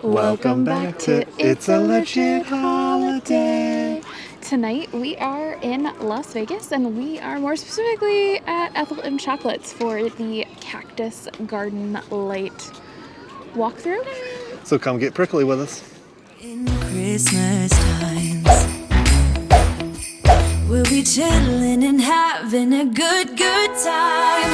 Welcome back to It's a Legit Holiday. Tonight we are in Las Vegas, and we are more specifically at Ethel M Chocolates for the Cactus Garden Light walkthrough. So come get prickly with us. In Christmas times, we'll be chilling and having a good time.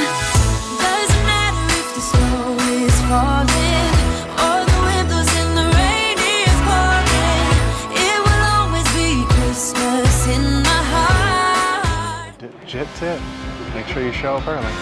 Doesn't matter if the snow is falling or the wind blows and the rain is pouring. It will always be Christmas in my heart. Jit tip. Make sure you show up early.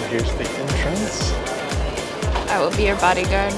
Here's the entrance. I will be your bodyguard.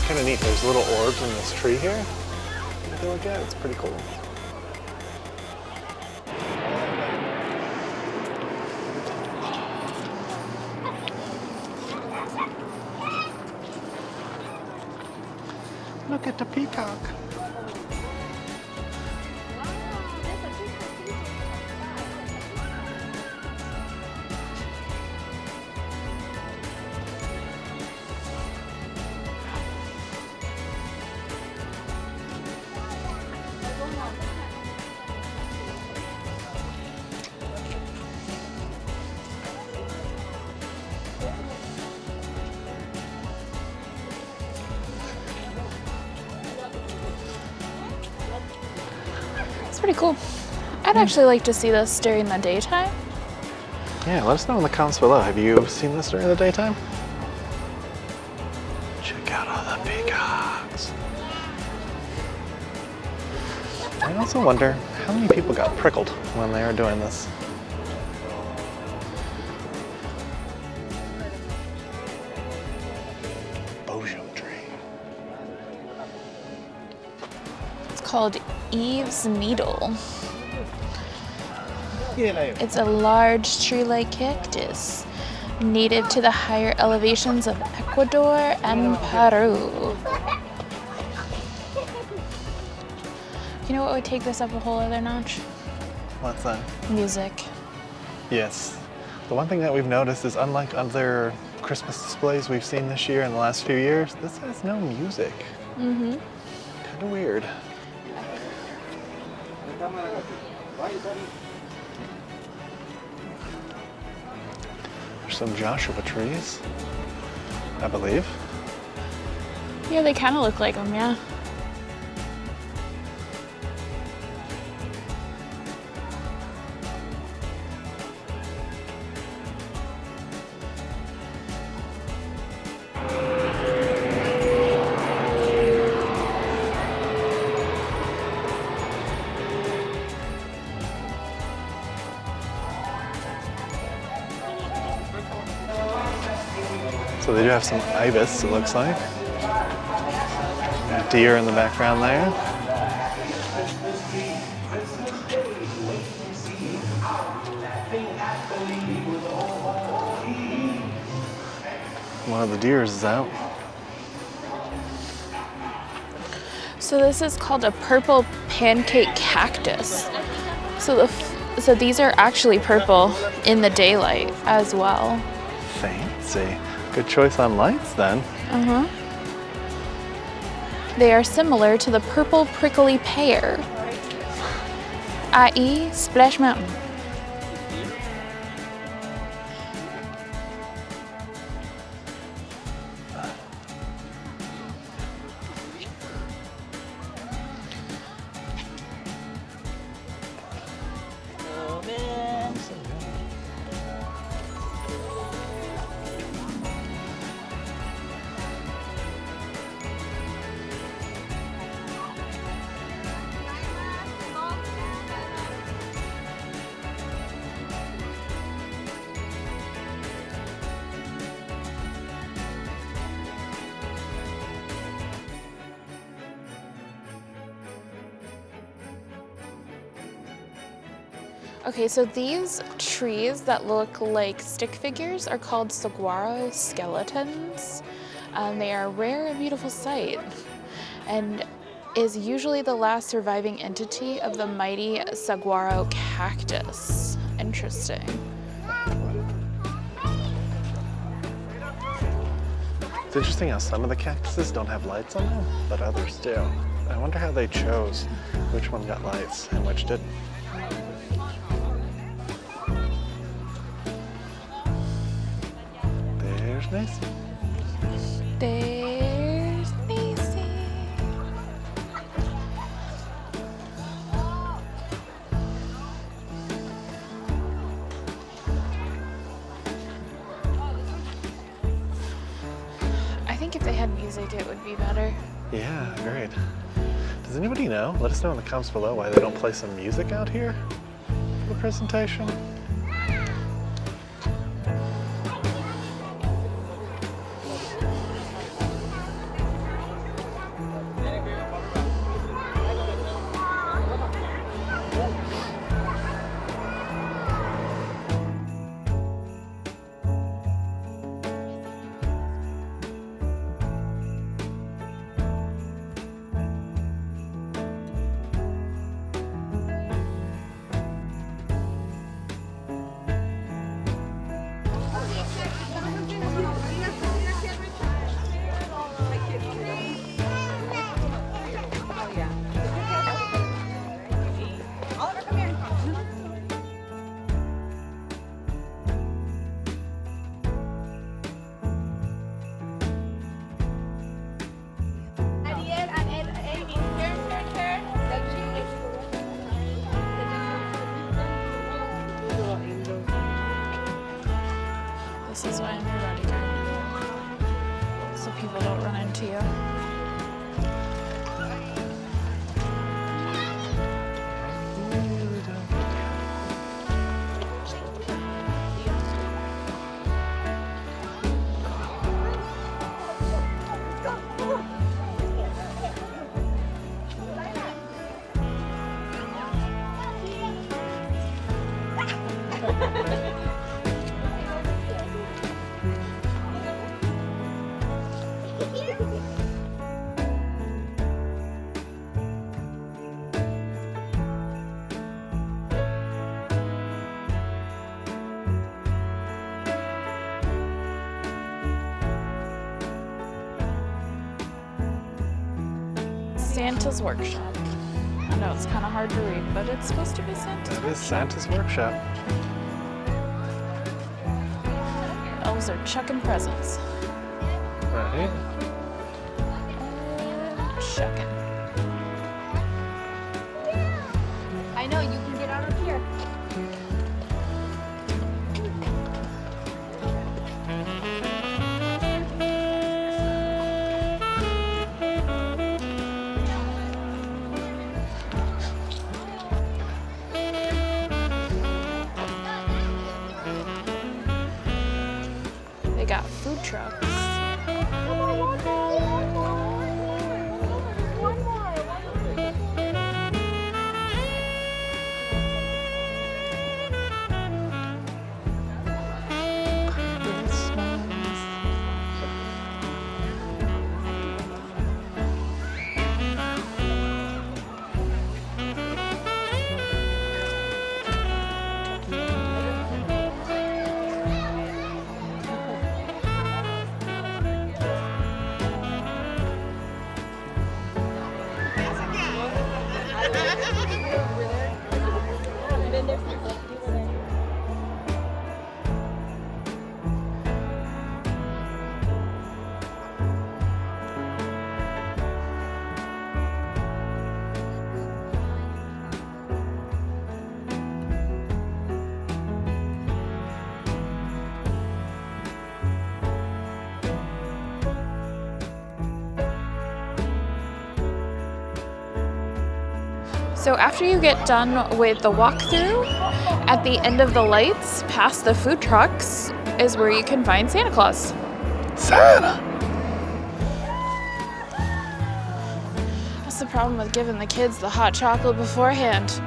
Kind of neat. There's little orbs in this tree here. Take a look at it. It's pretty cool. Look at the peacock. It's pretty cool. I'd actually like to see this during the daytime. Yeah, let us know in the comments below. Have you seen this during the daytime? Check out all the peacocks. I also wonder how many people got prickled when they were doing this. bojo tree. It's called Eve's Needle. It's a large tree-like cactus, native to the higher elevations of Ecuador and Peru. You know what would take this up a whole other notch? What's that? Music. Yes. The one thing that we've noticed is, unlike other Christmas displays we've seen this year and the last few years, this has no music. Mm-hmm. Kind of weird. There's some Joshua trees, I believe. Yeah, they kind of look like them, yeah. So they do have some ibis, it looks like. And deer in the background there. One of the deers is out. So this is called a purple pancake cactus. So these are actually purple in the daylight as well. Fancy. Good choice on lights then. Uh-huh. They are similar to the purple prickly pear, i.e. Splash Mountain. Okay, so these trees that look like stick figures are called saguaro skeletons. They are a rare and beautiful sight, and is usually the last surviving entity of the mighty saguaro cactus. Interesting. It's interesting how some of the cactuses don't have lights on them, but others do. I wonder how they chose which one got lights and which didn't. There's Macy. There's Macy. I think if they had music, it would be better. Yeah, great. Does anybody know? Let us know in the comments below why they don't play some music out here for the presentation. This is why I'm your bodyguard, so people don't run into you. Santa's Workshop. I know it's kind of hard to read, but it's supposed to be Santa's. That is Santa's Workshop. Elves are chucking presents. Right. Chucking. I know, you can get out of here. They got food trucks. So after you get done with the walkthrough, at the end of the lights, past the food trucks, is where you can find Santa Claus. Santa! That's the problem with giving the kids the hot chocolate beforehand.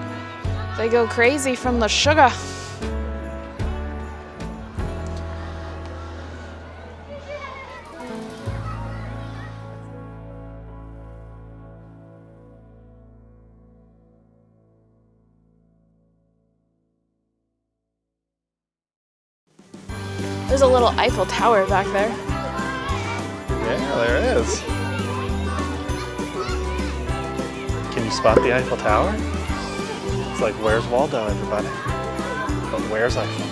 They go crazy from the sugar. There's a little Eiffel Tower back there. Yeah, there is. Can you spot the Eiffel Tower? It's like, where's Waldo, everybody? But where's Eiffel?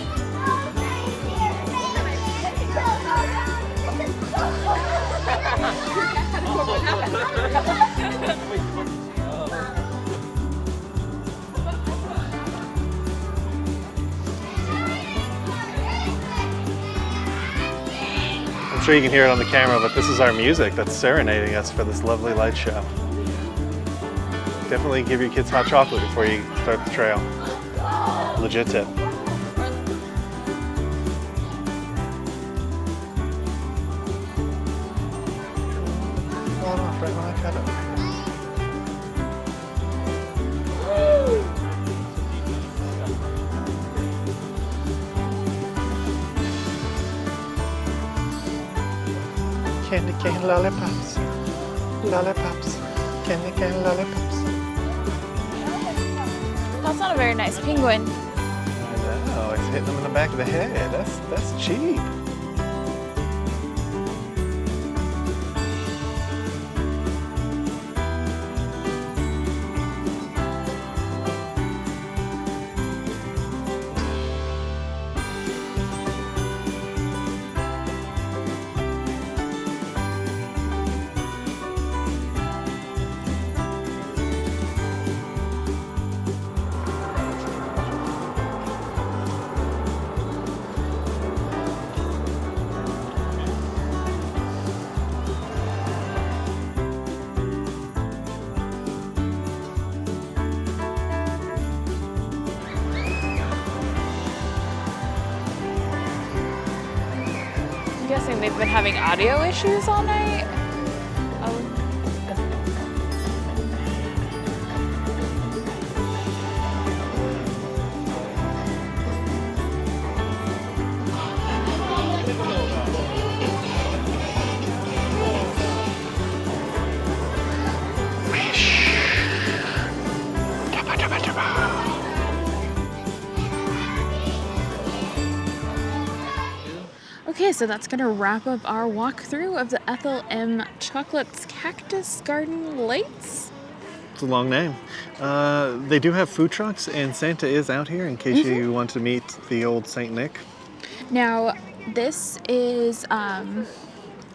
I'm sure you can hear it on the camera, but this is our music that's serenading us for this lovely light show. Definitely give your kids hot chocolate before you start the trail. Legit tip. Candy cane lollipops, lollipops, candy cane lollipops. That's not a very nice penguin. I know, it's hitting them in the back of the head. That's cheap. I'm guessing they've been having audio issues all night. Oh. Okay, so that's gonna wrap up our walkthrough of the Ethel M Chocolates Cactus Garden Lights. It's a long name. They do have food trucks, and Santa is out here in case you want to meet the old Saint Nick. Now, this is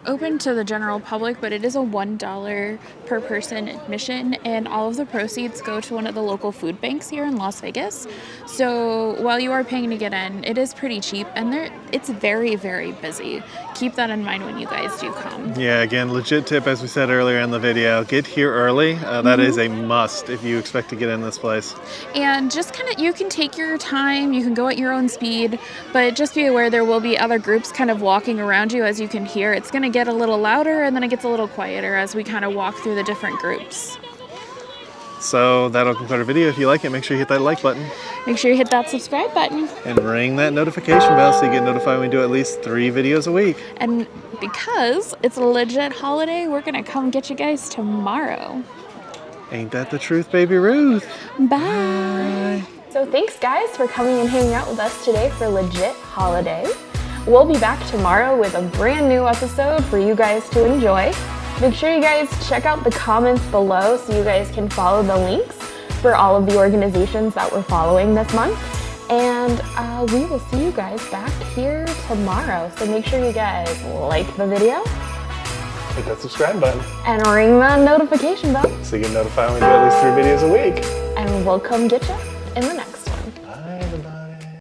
open to the general public, but it is a $1 per person admission, and all of the proceeds go to one of the local food banks here in Las Vegas. So while you are paying to get in, it is pretty cheap, and it's very, very busy. Keep that in mind when you guys do come. Yeah, again, legit tip, as we said earlier in the video, get here early. That is a must if you expect to get in this place. And just kind of, you can take your time, you can go at your own speed, but just be aware there will be other groups kind of walking around you. As you can hear, it's going to get a little louder and then it gets a little quieter as we kind of walk through the different groups. So that'll conclude our video. If you like it, make sure you hit that like button. Make sure you hit that subscribe button. And ring that notification bell so you get notified when we do at least 3 videos a week. And because it's a legit holiday, we're going to come get you guys tomorrow. Ain't that the truth, baby Ruth? Bye. So thanks guys for coming and hanging out with us today for Legit Holiday. We'll be back tomorrow with a brand new episode for you guys to enjoy. Make sure you guys check out the comments below so you guys can follow the links for all of the organizations that we're following this month. And we will see you guys back here tomorrow. So make sure you guys like the video. Hit that subscribe button. And ring the notification bell. So you get notified when we do at least 3 videos a week. And we'll come get you in the next one. Bye.